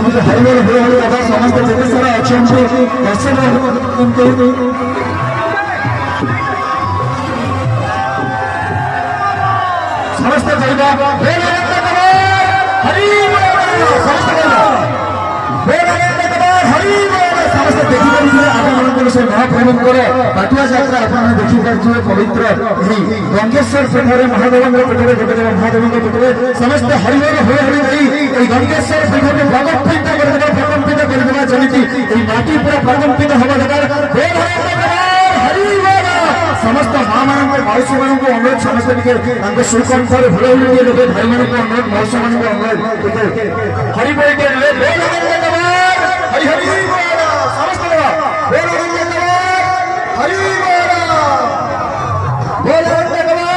ଟିକେ ହରିବୋଲ ହୁଳ ହୁଳି ହେବା ସମସ୍ତେ ଯେତେ ସାରା ଅଛନ୍ତି ଦର୍ଶକ ସମସ୍ତେ କହିବା ସମସ୍ତେ ଦେଖିପାରିବେ ଆପଣମାନଙ୍କର ସେ ମହାପ୍ରଭୁଙ୍କର ପାଟୁଆ ଯାତ୍ରା ଆପଣମାନେ ଦେଖିପାରିଥିବେ ପବିତ୍ର ଏହି ଗଙ୍ଗେଶ୍ୱର ପୀଠରେ ମହାଦେବଙ୍କ ପୀଠରେ ଗୋଟେ ମହାଦେବଙ୍କ ପୀଠରେ ସମସ୍ତେ ହରିବୋଲ ହୁଳ ହୁଳି ଦେଇ ଏହି ଗଙ୍ଗେଶ୍ୱର ପୀଠକୁ ପ୍ରକମ୍ପିତ କରିଦେବା ପ୍ରକମ୍ପିତ କରିଦେବା ଯେମିତି ଏହି ମାଟି ପୁରା ପ୍ରକମ୍ପିତ ହେବା ଦରକାର ସମସ୍ତ ମା ମାନଙ୍କୁ ମହିଷୀ ମାନଙ୍କୁ ଅନୁରୋଧ ସମସ୍ତେ ଟିକେ ତାଙ୍କ ସୁକଣ୍ଠରେ ହୁଳ ହୁଳି ଦେବେ ଭାଇମାନଙ୍କୁ ଅନୁରୋଧ ମହିଷୀ ମାନଙ୍କୁ ଅନୁରୋଧ ହରିବୋଲ